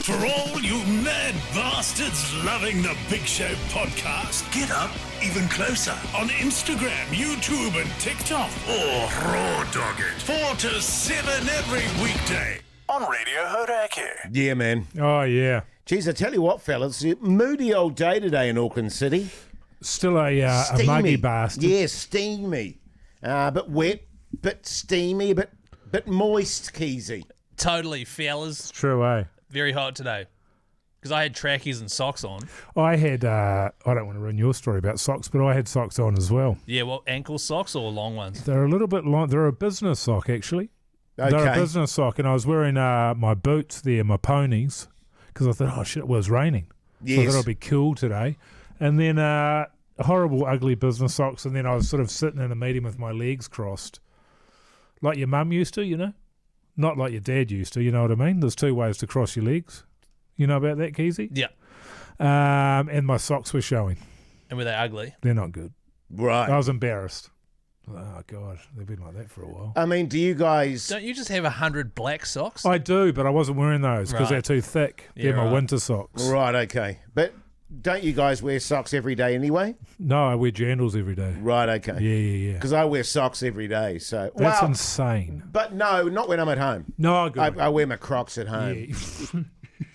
For all you mad bastards loving the Big Show podcast, get up even closer on Instagram, YouTube and TikTok. Or raw dog it 4 to 7 every weekday on Radio Hauraki. Yeah, man. Oh, yeah. Geez, I tell you what, fellas, moody old day today in Auckland City. Still a muggy bastard. Yeah, steamy. Bit wet, bit steamy, bit moist, Keyzie. Totally, fellas. True, eh? Very hot today. Because I had trackies and socks on. I had, I don't want to ruin your story about socks, but I had socks on as well. Yeah, well, ankle socks or long ones? They're a little bit long. They're a business sock, actually. Okay. They're a business sock, and I was wearing my boots there, my ponies, because I thought, oh, shit, it was raining. Yes. So I thought it'd be cool today. And then horrible, ugly business socks, and then I was sort of sitting in a meeting with my legs crossed, like your mum used to, you know? Not like your dad used to, you know what I mean? There's two ways to cross your legs. You know about that, Keyzie? Yeah. And my socks were showing. And were they ugly? They're not good. Right. I was embarrassed. Oh, God. They've been like that for a while. I mean, do you guys... Don't you just have 100 black socks? I do, but I wasn't wearing those because Right. they're too thick. Yeah, They're my right. winter socks. Right, okay. But don't you guys wear socks every day anyway? No, I wear jandals every day. Right, okay. Yeah. Because I wear socks every day, so... That's well, insane. but no, not when I'm at home. No, good. I wear my Crocs at home Yeah.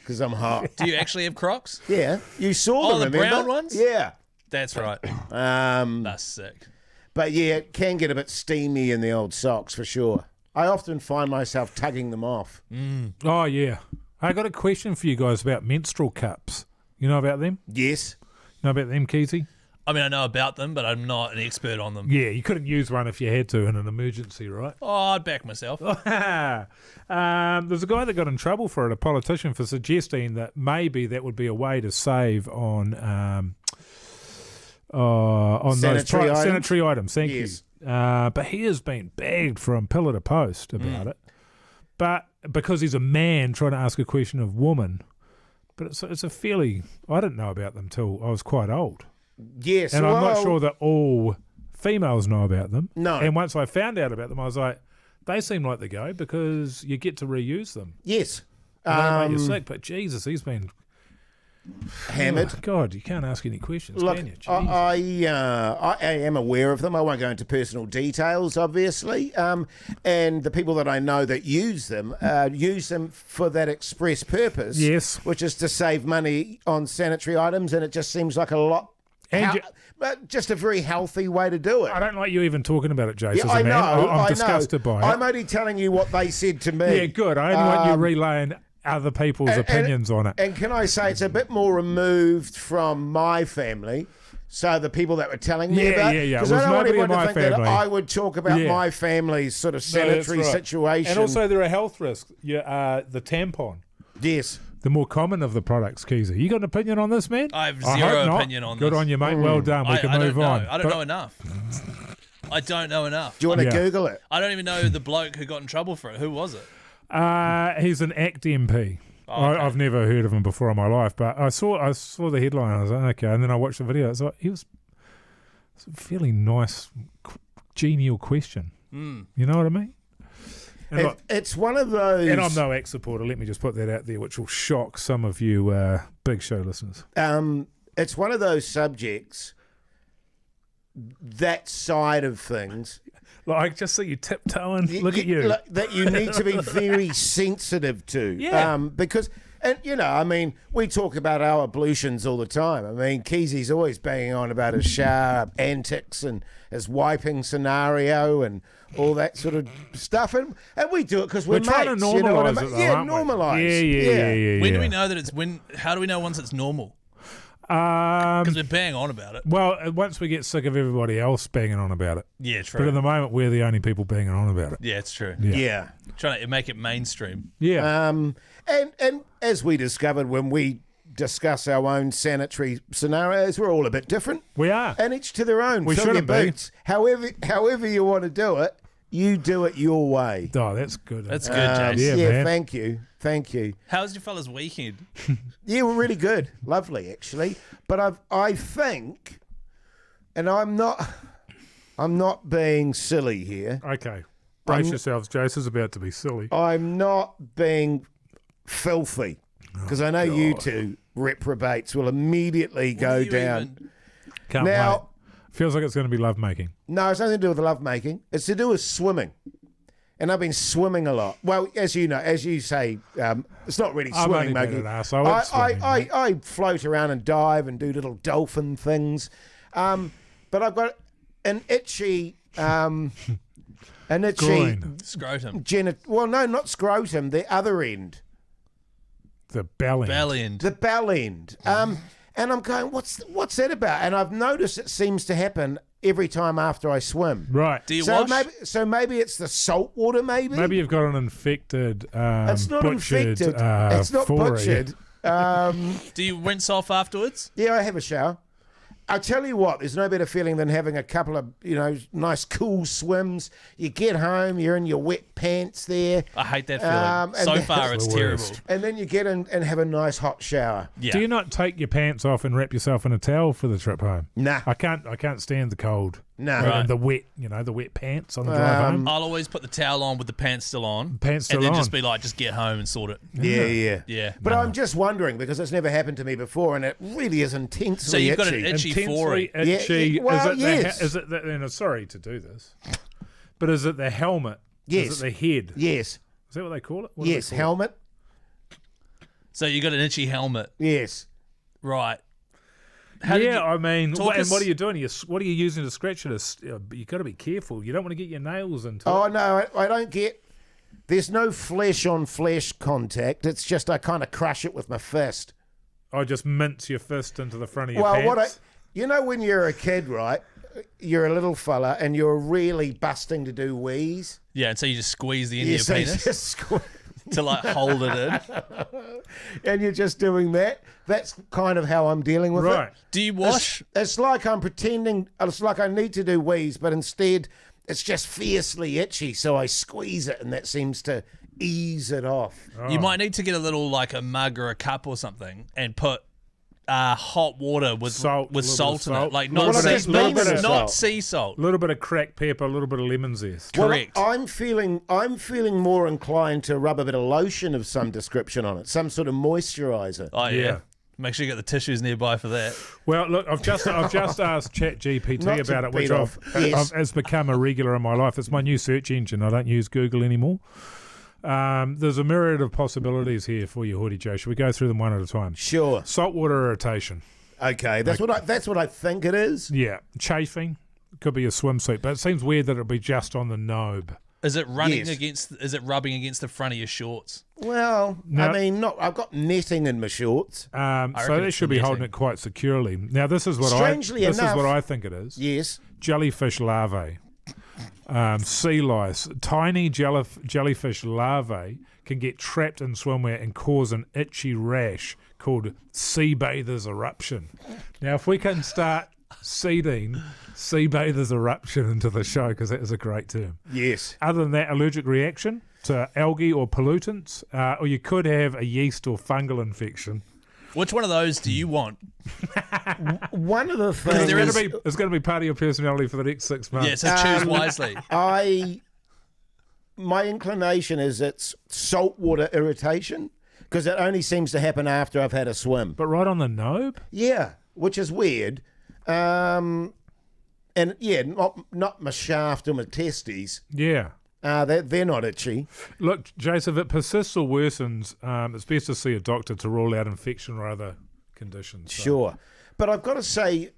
because I'm hot. Do you actually have Crocs? Yeah, you saw Oh, them, the remember? brown ones? Yeah. That's right. That's sick. But yeah, it can get a bit steamy in the old socks for sure. I often find myself tugging them off. Oh, yeah. I got a question for you guys about menstrual cups. You know about them? Yes. Know about them, Keyzie? I mean, I know about them, but I'm not an expert on them. Yeah, you couldn't use one if you had to in an emergency, right? Oh, I'd back myself. There's a guy that got in trouble for it, a politician, for suggesting that maybe that would be a way to save on Sanitary items? sanitary items. Thank Yes. you. But he has been bagged from pillar to post about it. But because he's a man trying to ask a question of woman, but it's a fairly... I didn't know about them till I was quite old. Yes. And I'm not well, sure that all females know about them. No. And once I found out about them, I was like, they seem like the go because you get to reuse them. Yes. They don't make you sick, but Jesus, he's been Hammered. Oh, God, you can't ask any questions, Look, can you? I am aware of them. I won't go into personal details, obviously. And the people that I know that use them for that express purpose. Yes. Which is to save money on sanitary items, and it just seems like a lot. And But just a very healthy way to do it. I don't like you even talking about it, Jase. Yeah, as a I man. know. I'm I disgusted know. by it. I'm only telling you what they said to me. Yeah, good. I only want you relaying other people's opinions on it. And can I say it's a bit more removed from my family? So the people that were telling me about it. Yeah. Because It I was don't want nobody in anyone to my think that family. I would talk about Yeah. my family's sort of No, that's sanitary right. situation. And also, there are health risks. The tampon. Yes. The more common of the products, Keyzie. You got an opinion on this, man? I have hope zero not. opinion on Good this. on you, mate. Well done. We can I move don't on. know. I don't know enough. I don't know enough. Do you want to Yeah. Google it? I don't even know the bloke who got in trouble for it. Who was it? He's an ACT MP. Oh, okay. I've never heard of him before in my life, but I saw the headline. I was like, okay, and then I watched the video. It's like it's a fairly nice, genial question. You know what I mean? And, look, It's one of those. and I'm no ACT supporter. Let me just put that out there, which will shock some of you Big Show listeners. It's one of those subjects. That side of things. Like, I just see you tiptoeing. Look at you. That you need to be very sensitive to. Yeah. Because, and you know, I mean, we talk about our ablutions all the time. I mean, Keyzie's always banging on about his shower antics and his wiping scenario and all that sort of stuff. And we do it because we're trying to mates, you know what I normalise mean? it, though, Yeah, aren't we? normalise. Yeah. When do we know that it's how do we know once it's normal? Because we're banging on about it. Well, once we get sick of everybody else banging on about it. Yeah, But true. at the moment, we're the only people banging on about it. Yeah, it's true. Yeah. Trying to make it mainstream. Yeah. And as we discovered when we discuss our own sanitary scenarios, we're all a bit different. We are. And each to their own. We Fill your shouldn't be. boots. However you want to do it, you do it your way. Oh, that's good. That's good, Jase. Yeah, Yeah, man. thank you. How's your fella's weekend? Yeah, we're really good. Lovely, actually. But I think, and I'm not being silly here. Okay. Brace yourselves. Jase is about to be silly. I'm not being filthy. because I know you two reprobates will immediately go down. Can't Now, wait. Feels like it's going to be lovemaking. no, it's nothing to do with the love making. It's to do with swimming. And I've been swimming a lot. Well, as you know, as you say, it's not really I've swimming, only been Maggie. an arsehole at swimming, mate. I float around and dive and do little dolphin things. But I've got an itchy Groin. Scrotum. well, no, not scrotum, the other end. The belly. Belly end. The bell end. And I'm going, what's that about? And I've noticed it seems to happen every time after I swim. Right. Do you So wash? maybe it's the salt water, maybe? Maybe you've got an infected, It's not butchered, infected. It's not foray. butchered. Do you rinse off afterwards? Yeah, I have a shower. I tell you what, there's no better feeling than having a couple of, nice cool swims. You get home, you're in your wet pants there. I hate that feeling. And So then- far, it's the terrible. worst. And then you get in and have a nice hot shower. Yeah. Do you not take your pants off and wrap yourself in a towel for the trip home? Nah. I can't stand the cold. No. And Right. the wet, the wet pants on the drive home. I'll always put the towel on with the pants still on. Pants still and then on. just be like, just get home and sort it. Yeah. Yeah. But I'm just wondering, because it's never happened to me before, and it really is intensely So you've got an itchy. itchy Intensely foray. itchy. Yeah, well, is yes. it sorry to do this, but is it the helmet? Yes. Is it the head? Yes. Is that what they call it? What do they Yes. call Helmet. So you got an itchy helmet. Yes. Right. it? How did Yeah, you- I mean, talk and us- what are you doing? What are you using to scratch it? You got to be careful. You don't want to get your nails into Oh, it. no, I don't get... There's no flesh-on-flesh contact. It's just I kind of crush it with my fist. I just mince your fist into the front of your Well, pants. when you're a kid, right, you're a little fella and you're really busting to do wheeze. Yeah, and so you just squeeze the end of your so you penis just to like hold it in. and you're just doing that. That's kind of how I'm dealing with Right. it. Do you wash? It's like I'm pretending, it's like I need to do wheeze, but instead it's just fiercely itchy, so I squeeze it and that seems to ease it off. You might need to get a little like a mug or a cup or something and put hot water with Salt, with a little salt bit in of it, salt. like Well, not I've sea, just been in not, it. not sea salt. A little bit of cracked pepper, a little bit of lemon zest. Correct. Well, I'm feeling more inclined to rub a bit of lotion of some description on it, some sort of moisturizer. Oh yeah. Yeah. Make sure you got the tissues nearby for that. Well, look, I've just asked ChatGPT Not to about it, which beat off. Yes. has become a regular in my life. It's my new search engine. I don't use Google anymore. There's a myriad of possibilities here for you, Hoyte Joe. Should we go through them one at a time? Sure. Saltwater irritation. Okay, that's what I think it is. Yeah. Chafing. Could be a swimsuit, but it seems weird that it'll be just on the knob. Is it running Yes. against? Is it rubbing against the front of your shorts? Well, No. I mean, not. I've got netting in my shorts. So reckon they it's should the be holding netting. it quite securely. Now, this is what Strangely this enough- is what I think it is. Yes. Jellyfish larvae. Sea lice. Tiny jellyfish larvae can get trapped in swimwear and cause an itchy rash called sea bather's eruption. Now, if we can start seeding sea bather's eruption into the show, because that is a great term. Yes. Other than that, allergic reaction to algae or pollutants, or you could have a yeast or fungal infection. Which one of those do you want? One of the there things is- It's going to be part of your personality for the next 6 months. Yeah, so choose wisely. my inclination is it's saltwater irritation because it only seems to happen after I've had a swim. But right on the nobe? Yeah, which is weird. And yeah, not my shaft or my testes. Yeah. They're not itchy. Look, Jase, if it persists or worsens, it's best to see a doctor to rule out infection or other conditions. So. Sure. But I've got to say,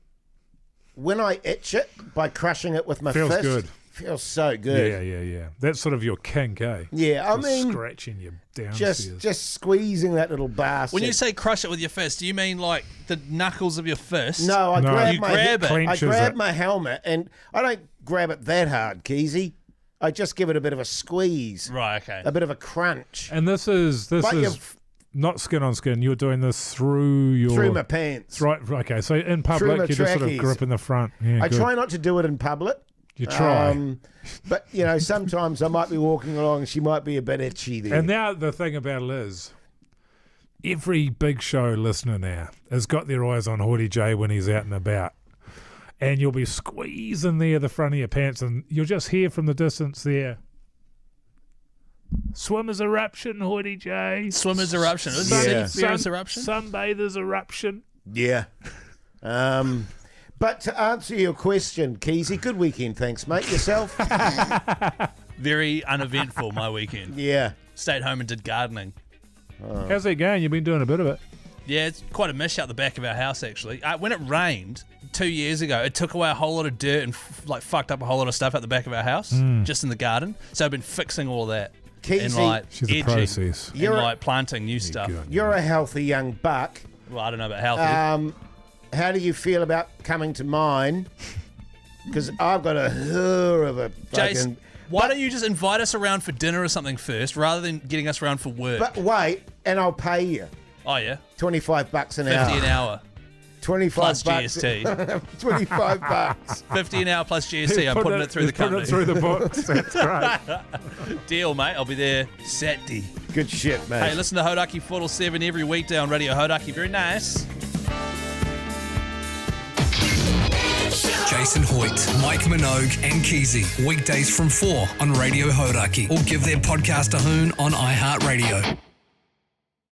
when I itch it by crushing it with my Feels fist, good. feels so good. Yeah. That's sort of your kink, eh? Yeah, I Just mean, scratching you downstairs. just squeezing that little bastard. When you say crush it with your fist, do you mean like the knuckles of your fist? no, No. grab You my grab it. I Clenches grab it. my helmet, and I don't grab it that hard, Keyzie. I just give it a bit of a squeeze, Right, okay. a bit of a crunch And this is Like not skin on skin. You're doing this through your through my pants. right. Okay, so in Through public, my you just sort of trackies. grip in the front. Yeah, I good. try not to do it in public. You try. But, sometimes I might be walking along and she might be a bit itchy there. And now the thing about it is, every big show listener now has got their eyes on Hoyte J when he's out and about. And you'll be squeezing there the front of your pants and you'll just hear from the distance there. Swimmers eruption, Hoyte J. Swimmers eruption. Is Yeah. it serious eruption? Sunbathers eruption. Yeah. But to answer your question, Keyzie, good weekend, thanks, mate. Yourself? Very uneventful, my weekend. Yeah. Stayed home and did gardening. How's that going? You've been doing a bit of it. Yeah, it's quite a mish out the back of our house, actually. When it rained 2 years ago, it took away a whole lot of dirt and fucked up a whole lot of stuff out the back of our house, just in the garden. So I've been fixing all of that. And Keyzie, She's a edging process. and You're- planting new stuff. Good on you. you're a healthy young buck. Well, I don't know about healthy. How do you feel about coming to mine? Because I've got a hur of a Jase, fucking... why don't you just invite us around for dinner or something first, rather than getting us around for work? But wait, and I'll pay you. Oh, yeah? $25 an 50 hour. an hour. 25 Plus bucks. GST. 25 bucks. 50 an hour plus GST. I'm putting it through the company. Putting it through the books. That's great. Deal, mate. I'll be there Saturday. Good shit, mate. Hey, listen to Hauraki 4 till 7 every weekday on Radio Hauraki. Very nice. Jason Hoyte, Mike Minogue, and Keyzie. Weekdays from 4 on Radio Hauraki. Or give their podcast a hoon on iHeartRadio.